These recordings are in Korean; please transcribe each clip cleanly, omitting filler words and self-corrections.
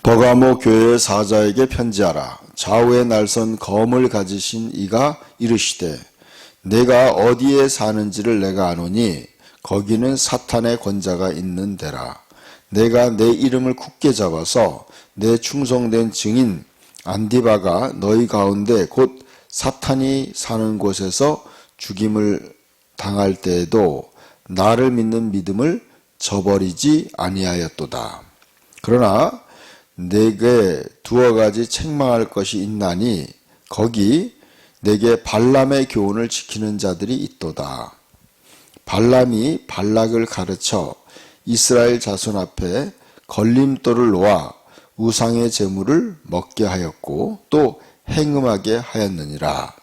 버가모 교회의 사자에게 편지하라. 좌우에 날선 검을 가지신 이가 이르시되 내가 어디에 사는지를 내가 아노니 거기는 사탄의 권자가 있는 데라. 내가 내 이름을 굳게 잡아서 내 충성된 증인 안디바가 너희 가운데 곧 사탄이 사는 곳에서 죽임을 당할 때에도 나를 믿는 믿음을 저버리지 아니하였도다. 그러나 내게 두어 가지 책망할 것이 있나니 거기 내게 발람의 교훈을 지키는 자들이 있도다. 발람이 발락을 가르쳐 이스라엘 자손 앞에 걸림돌을 놓아 우상의 제물을 먹게 하였고 또 행음하게 하였느니라.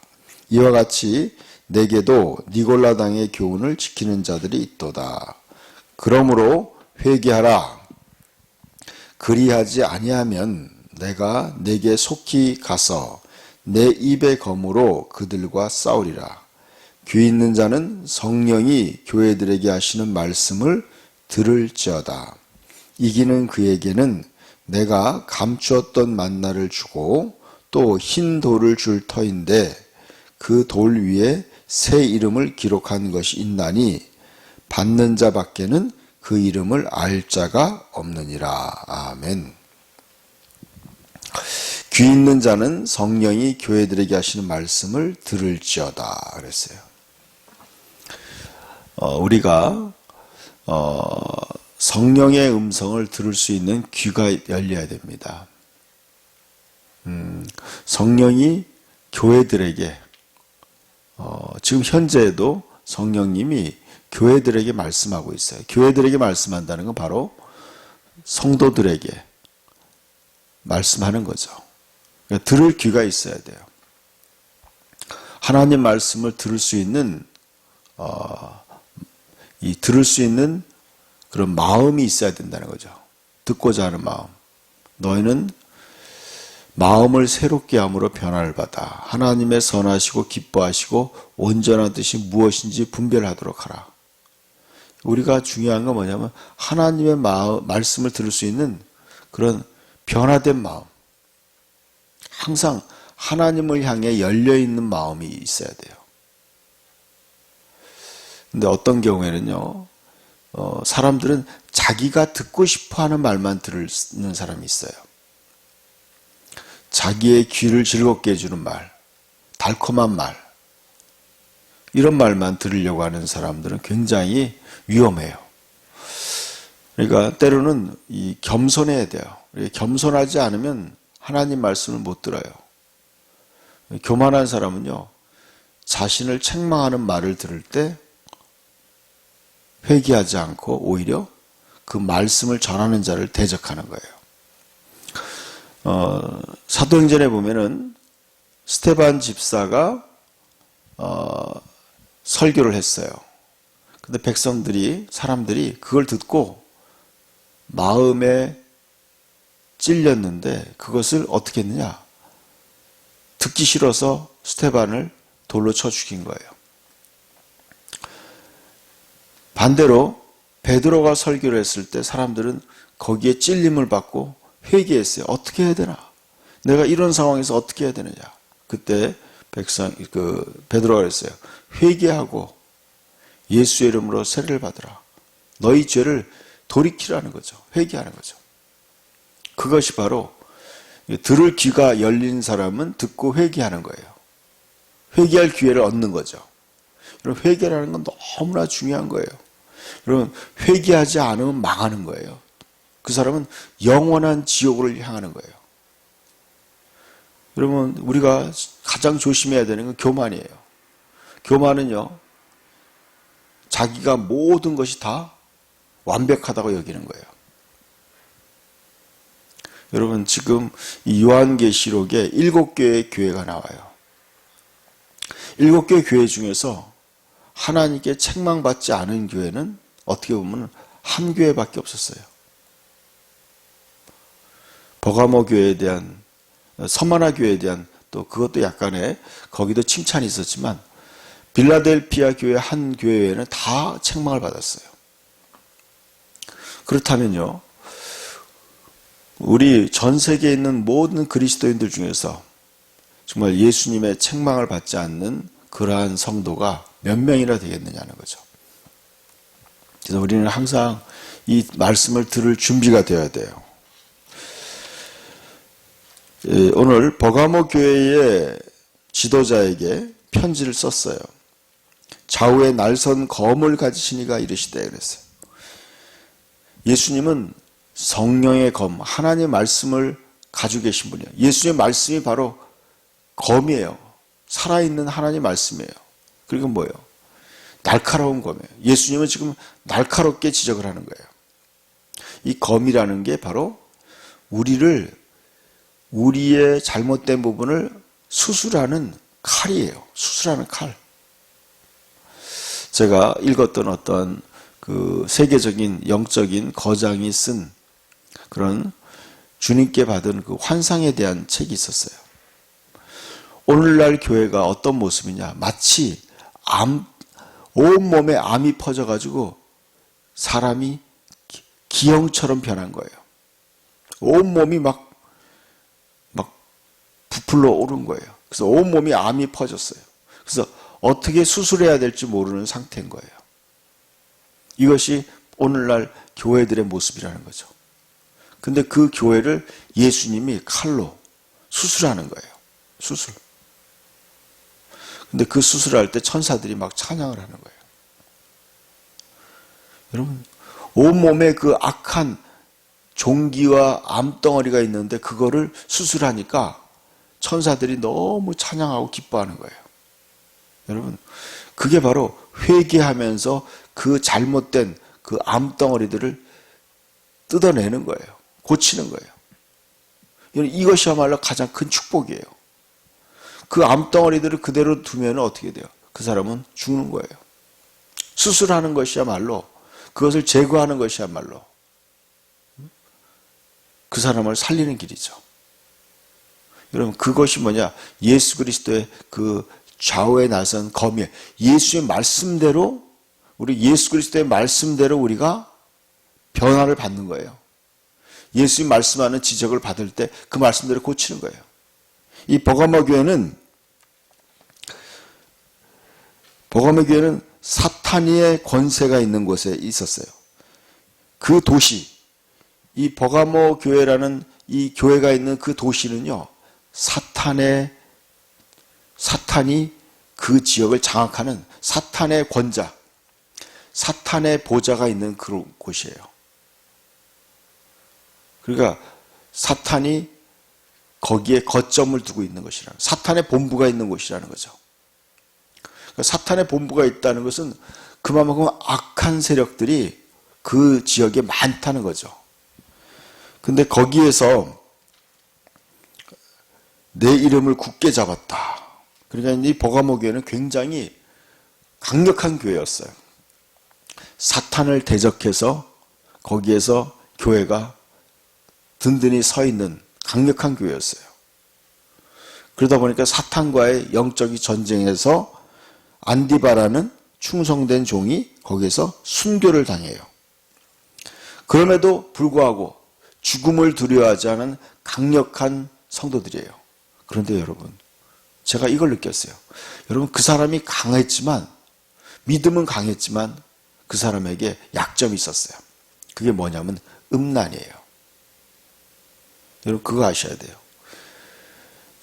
이와 같이 내게도 니골라당의 교훈을 지키는 자들이 있도다. 그러므로 회개하라. 그리하지 아니하면 내가 내게 속히 가서 내 입의 검으로 그들과 싸우리라. 귀 있는 자는 성령이 교회들에게 하시는 말씀을 들을지어다. 이기는 그에게는 내가 감추었던 만나를 주고 또 흰 돌을 줄 터인데 그 돌 위에 새 이름을 기록한 것이 있나니 받는 자 밖에는 그 이름을 알 자가 없느니라. 아멘. 귀 있는 자는 성령이 교회들에게 하시는 말씀을 들을지어다 그랬어요. 우리가 성령의 음성을 들을 수 있는 귀가 열려야 됩니다. 성령이 교회들에게 지금 현재에도 성령님이 교회들에게 말씀하고 있어요. 교회들에게 말씀한다는 건 바로 성도들에게 말씀하는 거죠. 그러니까 들을 귀가 있어야 돼요. 하나님 말씀을 들을 수 있는 들을 수 있는 그런 마음이 있어야 된다는 거죠. 듣고자 하는 마음. 너희는 마음을 새롭게 함으로 변화를 받아 하나님의 선하시고 기뻐하시고 온전한 뜻이 무엇인지 분별하도록 하라. 우리가 중요한 건 뭐냐면 하나님의 말씀을 들을 수 있는 그런 변화된 마음. 항상 하나님을 향해 열려있는 마음이 있어야 돼요. 근데 어떤 경우에는요, 사람들은 자기가 듣고 싶어 하는 말만 듣는 사람이 있어요. 자기의 귀를 즐겁게 해주는 말, 달콤한 말, 이런 말만 들으려고 하는 사람들은 굉장히 위험해요. 그러니까 때로는 겸손해야 돼요. 겸손하지 않으면 하나님 말씀을 못 들어요. 교만한 사람은요, 자신을 책망하는 말을 들을 때 회개하지 않고 오히려 그 말씀을 전하는 자를 대적하는 거예요. 사도행전에 보면은 스데반 집사가 설교를 했어요. 근데 사람들이 그걸 듣고 마음에 찔렸는데 그것을 어떻게 했느냐? 듣기 싫어서 스데반을 돌로 쳐 죽인 거예요. 반대로 베드로가 설교를 했을 때 사람들은 거기에 찔림을 받고 회개했어요. 어떻게 해야 되나? 내가 이런 상황에서 어떻게 해야 되느냐? 그때 베드로가 그랬어요. 회개하고 예수의 이름으로 세례를 받으라. 너희 죄를 돌이키라는 거죠. 회개하는 거죠. 그것이 바로 들을 귀가 열린 사람은 듣고 회개하는 거예요. 회개할 기회를 얻는 거죠. 여러분, 회개라는 건 너무나 중요한 거예요. 여러분, 회개하지 않으면 망하는 거예요. 그 사람은 영원한 지옥을 향하는 거예요. 여러분, 우리가 가장 조심해야 되는 건 교만이에요. 교만은요, 자기가 모든 것이 다 완벽하다고 여기는 거예요. 여러분, 지금 이 요한계시록에 7개의 교회가 나와요. 7개 교회 중에서 하나님께 책망받지 않은 교회는 어떻게 보면 한 교회밖에 없었어요. 버가모 교회에 대한, 서마나 교회에 대한 또 그것도 약간의 거기도 칭찬이 있었지만 빌라델피아 교회 한 교회에는 다 책망을 받았어요. 그렇다면요, 우리 전 세계에 있는 모든 그리스도인들 중에서 정말 예수님의 책망을 받지 않는 그러한 성도가 몇 명이나 되겠느냐는 거죠. 그래서 우리는 항상 이 말씀을 들을 준비가 되어야 돼요. 오늘 버가모 교회의 지도자에게 편지를 썼어요. 좌우에 날선 검을 가지시니가 이르시되 그랬어요. 예수님은 성령의 검, 하나님의 말씀을 가지고 계신 분이에요. 예수님의 말씀이 바로 검이에요. 살아있는 하나님의 말씀이에요. 그리고 뭐예요? 날카로운 검이에요. 예수님은 지금 날카롭게 지적을 하는 거예요. 이 검이라는 게 바로 우리의 잘못된 부분을 수술하는 칼이에요. 수술하는 칼. 제가 읽었던 어떤 그 세계적인 영적인 거장이 쓴 그런 주님께 받은 그 환상에 대한 책이 있었어요. 오늘날 교회가 어떤 모습이냐? 마치 온몸에 암이 퍼져가지고 사람이 기형처럼 변한 거예요. 온몸이 막 부풀러 오른 거예요. 그래서 온몸이 암이 퍼졌어요. 그래서 어떻게 수술해야 될지 모르는 상태인 거예요. 이것이 오늘날 교회들의 모습이라는 거죠. 근데 그 교회를 예수님이 칼로 수술하는 거예요. 수술. 근데 그 수술할 때 천사들이 막 찬양을 하는 거예요. 여러분, 온몸에 그 악한 종기와 암덩어리가 있는데 그거를 수술하니까 천사들이 너무 찬양하고 기뻐하는 거예요. 여러분, 그게 바로 회개하면서 그 잘못된 그 암덩어리들을 뜯어내는 거예요. 고치는 거예요. 이것이야말로 가장 큰 축복이에요. 그 암덩어리들을 그대로 두면 어떻게 돼요? 그 사람은 죽는 거예요. 수술하는 것이야말로, 그것을 제거하는 것이야말로 그 사람을 살리는 길이죠. 여러분, 그것이 뭐냐? 예수 그리스도의 그 좌우에 나선 검이에요. 예수의 말씀대로, 우리 예수 그리스도의 말씀대로 우리가 변화를 받는 거예요. 예수님 말씀하는 지적을 받을 때 그 말씀대로 고치는 거예요. 이 버가모 교회는 사탄의 권세가 있는 곳에 있었어요. 그 도시, 이 버가모 교회라는 이 교회가 있는 그 도시는요, 사탄이 그 지역을 장악하는 사탄의 권자, 사탄의 보좌가 있는 그런 곳이에요. 그러니까 사탄이 거기에 거점을 두고 있는 것이라는, 사탄의 본부가 있는 곳이라는 거죠. 그러니까 사탄의 본부가 있다는 것은 그만큼 악한 세력들이 그 지역에 많다는 거죠. 근데 거기에서 내 이름을 굳게 잡았다. 그러니까 이 버가모 교회는 굉장히 강력한 교회였어요. 사탄을 대적해서 거기에서 교회가 든든히 서 있는 강력한 교회였어요. 그러다 보니까 사탄과의 영적인 전쟁에서 안디바라는 충성된 종이 거기에서 순교를 당해요. 그럼에도 불구하고 죽음을 두려워하지 않은 강력한 성도들이에요. 그런데 여러분, 제가 이걸 느꼈어요. 여러분, 그 사람이 강했지만, 믿음은 강했지만 그 사람에게 약점이 있었어요. 그게 뭐냐면 음란이에요. 여러분, 그거 아셔야 돼요.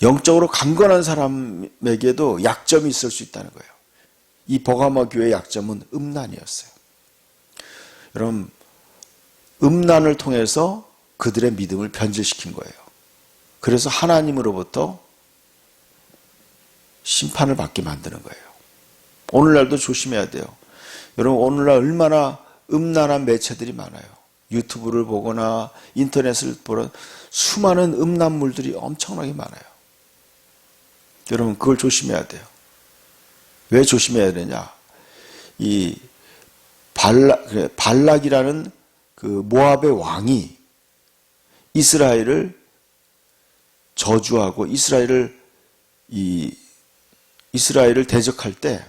영적으로 강건한 사람에게도 약점이 있을 수 있다는 거예요. 이 버가모 교회의 약점은 음란이었어요. 여러분, 음란을 통해서 그들의 믿음을 변질시킨 거예요. 그래서 하나님으로부터 심판을 받게 만드는 거예요. 오늘날도 조심해야 돼요. 여러분, 오늘날 얼마나 음란한 매체들이 많아요. 유튜브를 보거나 인터넷을 보는 수많은 음란물들이 엄청나게 많아요. 여러분, 그걸 조심해야 돼요. 왜 조심해야 되냐? 이 발락이라는 그 모압의 왕이 이스라엘을 저주하고 이스라엘을 대적할 때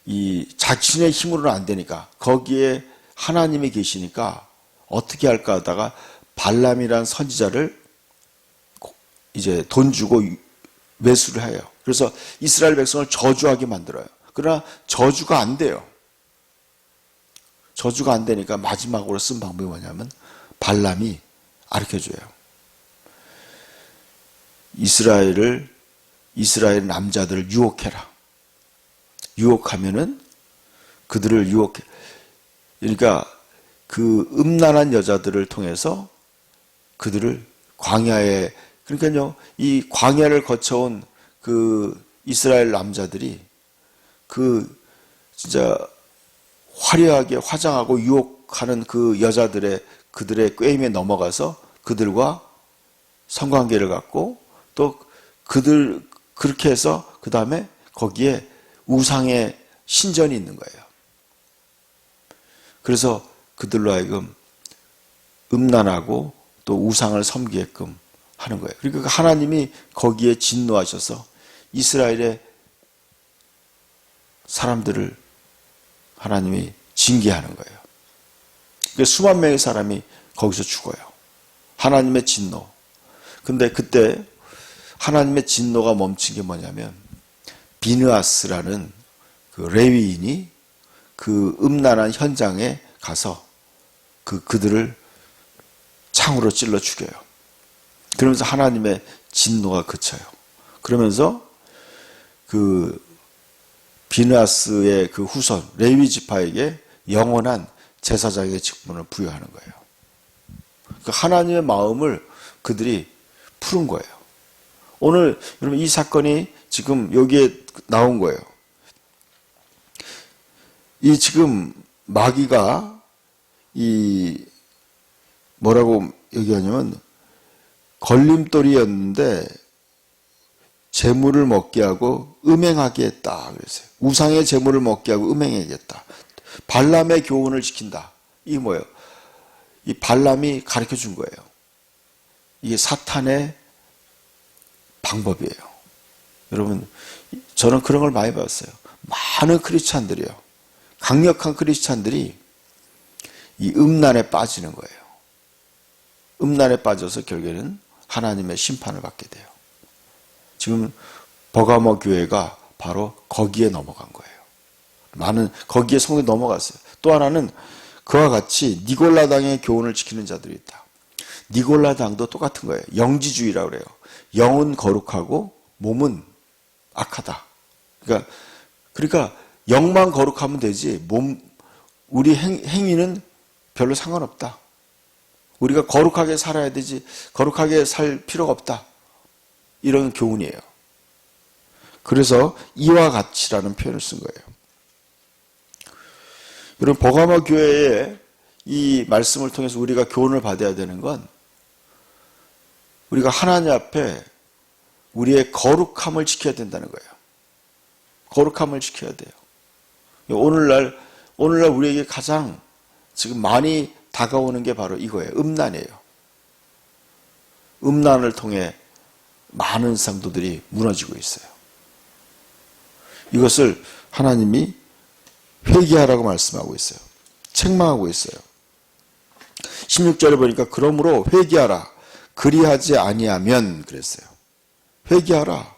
이 자신의 힘으로는 안 되니까 거기에 하나님이 계시니까 어떻게 할까 하다가 발람이란 선지자를 이제 돈 주고 매수를 해요. 그래서 이스라엘 백성을 저주하게 만들어요. 그러나 저주가 안 돼요. 저주가 안 되니까 마지막으로 쓴 방법이 뭐냐면 발람이 가르쳐줘요. 이스라엘 남자들을 유혹해라. 유혹하면은 그들을 유혹해. 그러니까 그 음란한 여자들을 통해서 그들을 광야에, 그러니까요, 이 광야를 거쳐온 그 이스라엘 남자들이 그 진짜 화려하게 화장하고 유혹하는 그 그들의 꾀임에 넘어가서 그들과 성관계를 갖고 또 그렇게 해서 그 다음에 거기에 우상의 신전이 있는 거예요. 그래서 그들로 하여금 음란하고 또 우상을 섬기게끔 하는 거예요. 그러니까 하나님이 거기에 진노하셔서 이스라엘의 사람들을 하나님이 징계하는 거예요. 그러니까 수만 명의 사람이 거기서 죽어요. 하나님의 진노. 근데 그때 하나님의 진노가 멈춘 게 뭐냐면 비느하스라는 그 레위인이 그 음란한 현장에 가서 그들을 창으로 찔러 죽여요. 그러면서 하나님의 진노가 그쳐요. 그러면서 그 비느하스의 그 후손 레위 지파에게 영원한 제사장의 직분을 부여하는 거예요. 그 하나님의 마음을 그들이 푸른 거예요. 오늘 여러분 이 사건이 지금 여기에 나온 거예요. 이 지금 마귀가 이 뭐라고 얘기하냐면 걸림돌이었는데 재물을 먹게 하고 음행하게 했다 그랬어요. 우상의 재물을 먹게 하고 음행하겠다. 발람의 교훈을 지킨다. 이게 뭐예요? 이 발람이 가르쳐 준 거예요. 이게 사탄의 방법이에요. 여러분, 저는 그런 걸 많이 봤어요. 많은 크리스찬들이요. 강력한 크리스찬들이 이 음란에 빠지는 거예요. 음란에 빠져서 결국에는 하나님의 심판을 받게 돼요. 지금 버가모 교회가 바로 거기에 넘어간 거예요. 많은 거기에 성이 넘어갔어요. 또 하나는 그와 같이 니골라당의 교훈을 지키는 자들이 있다. 니골라당도 똑같은 거예요. 영지주의라고 그래요. 영은 거룩하고 몸은 악하다. 그러니까 영만 거룩하면 되지 우리 행위는 별로 상관없다. 우리가 거룩하게 살아야 되지 거룩하게 살 필요가 없다. 이런 교훈이에요. 그래서 이와 같이라는 표현을 쓴 거예요. 여러분 버가모 교회의 이 말씀을 통해서 우리가 교훈을 받아야 되는 건 우리가 하나님 앞에 우리의 거룩함을 지켜야 된다는 거예요. 거룩함을 지켜야 돼요. 오늘날 우리에게 가장 지금 많이 다가오는 게 바로 이거예요. 음란이에요. 음란을 통해 많은 성도들이 무너지고 있어요. 이것을 하나님이 회개하라고 말씀하고 있어요. 책망하고 있어요. 16절에 보니까 그러므로 회개하라. 그리하지 아니하면 그랬어요. 회개하라.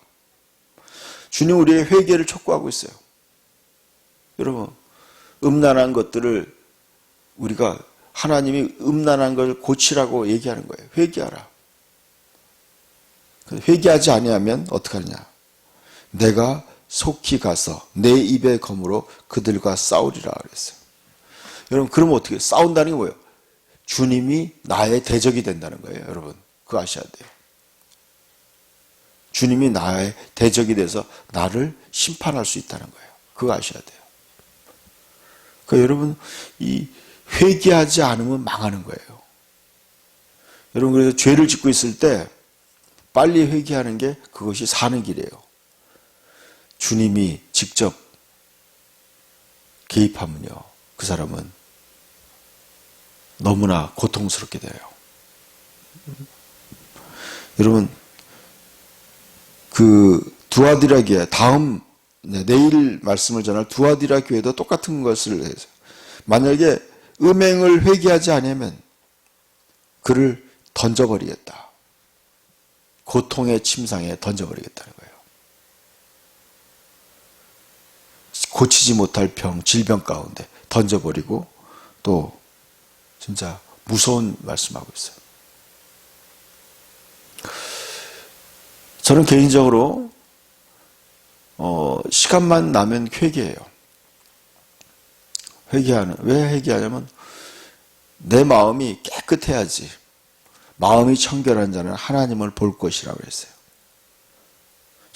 주님 우리의 회개를 촉구하고 있어요. 여러분 음란한 것들을 우리가 하나님이 음란한 걸 고치라고 얘기하는 거예요. 회개하라. 회개하지 아니하면 어떡하느냐. 내가 속히 가서 내 입의 검으로 그들과 싸우리라 그랬어요. 여러분 그러면 어떻게 해요? 싸운다는 게 뭐예요? 주님이 나의 대적이 된다는 거예요. 여러분 그거 아셔야 돼요. 주님이 나의 대적이 돼서 나를 심판할 수 있다는 거예요. 그거 아셔야 돼요. 그러니까 여러분 이 회개하지 않으면 망하는 거예요. 여러분 그래서 죄를 짓고 있을 때 빨리 회개하는 게 그것이 사는 길이에요. 주님이 직접 개입하면요. 그 사람은 너무나 고통스럽게 돼요. 여러분 그 두아디라 교회 다음 내일 말씀을 전할 두아디라 교회도 똑같은 것을 해서 만약에 음행을 회개하지 않으면 그를 던져버리겠다. 고통의 침상에 던져버리겠다는 거예요. 고치지 못할 병, 질병 가운데 던져버리고 또 진짜 무서운 말씀하고 있어요. 저는 개인적으로 시간만 나면 회개해요. 왜 회개하냐면 내 마음이 깨끗해야지. 마음이 청결한 자는 하나님을 볼 것이라고 했어요.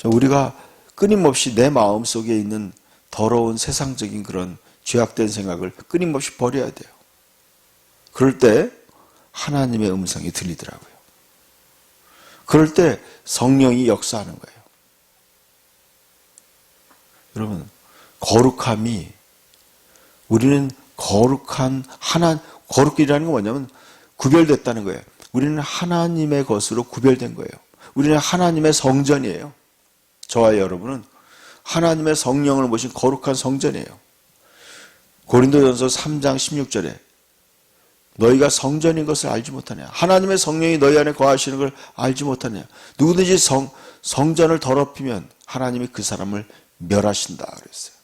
우리가 끊임없이 내 마음 속에 있는 더러운 세상적인 그런 죄악된 생각을 끊임없이 버려야 돼요. 그럴 때 하나님의 음성이 들리더라고요. 그럴 때 성령이 역사하는 거예요. 여러분, 거룩함이 우리는 거룩이라는 건 뭐냐면 구별됐다는 거예요. 우리는 하나님의 것으로 구별된 거예요. 우리는 하나님의 성전이에요. 저와 여러분은 하나님의 성령을 모신 거룩한 성전이에요. 고린도전서 3장 16절에 너희가 성전인 것을 알지 못하냐. 하나님의 성령이 너희 안에 거하시는 걸 알지 못하냐. 누구든지 성전을 더럽히면 하나님이 그 사람을 멸하신다 그랬어요.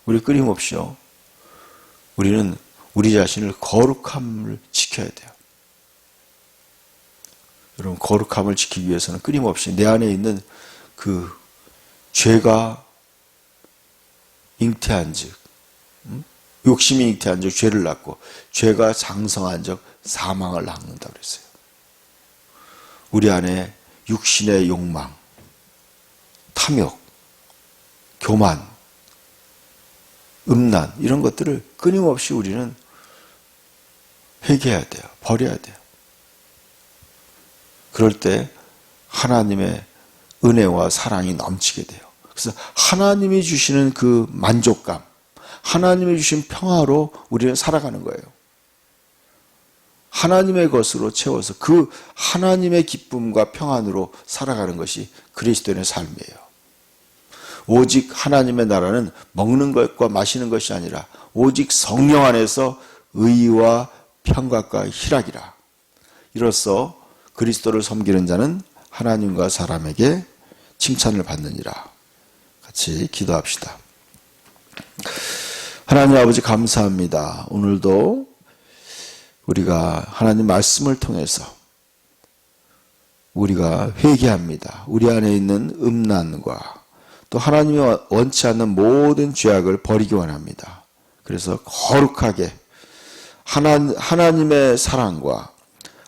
우리 끊임없이요. 우리는 우리 자신을 거룩함을 지켜야 돼요. 여러분, 거룩함을 지키기 위해서는 끊임없이 내 안에 있는 그 죄가 잉태한 즉, 욕심이 잉태한 즉 죄를 낳고 죄가 장성한 즉 사망을 낳는다 그랬어요. 우리 안에 육신의 욕망, 탐욕, 교만, 음란 이런 것들을 끊임없이 우리는 회개해야 돼요. 버려야 돼요. 그럴 때 하나님의 은혜와 사랑이 넘치게 돼요. 그래서 하나님이 주시는 그 만족감, 하나님이 주신 평화로 우리는 살아가는 거예요. 하나님의 것으로 채워서 그 하나님의 기쁨과 평안으로 살아가는 것이 그리스도인의 삶이에요. 오직 하나님의 나라는 먹는 것과 마시는 것이 아니라 오직 성령 안에서 의와 평강과 희락이라. 이로써 그리스도를 섬기는 자는 하나님과 사람에게 칭찬을 받느니라. 같이 기도합시다. 하나님 아버지 감사합니다. 오늘도 우리가 하나님 말씀을 통해서 우리가 회개합니다. 우리 안에 있는 음란과 또 하나님이 원치 않는 모든 죄악을 버리기 원합니다. 그래서 거룩하게 하나님의 사랑과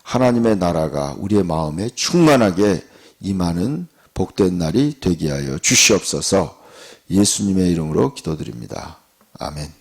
하나님의 나라가 우리의 마음에 충만하게 임하는 복된 날이 되게 하여 주시옵소서. 예수님의 이름으로 기도드립니다. 아멘.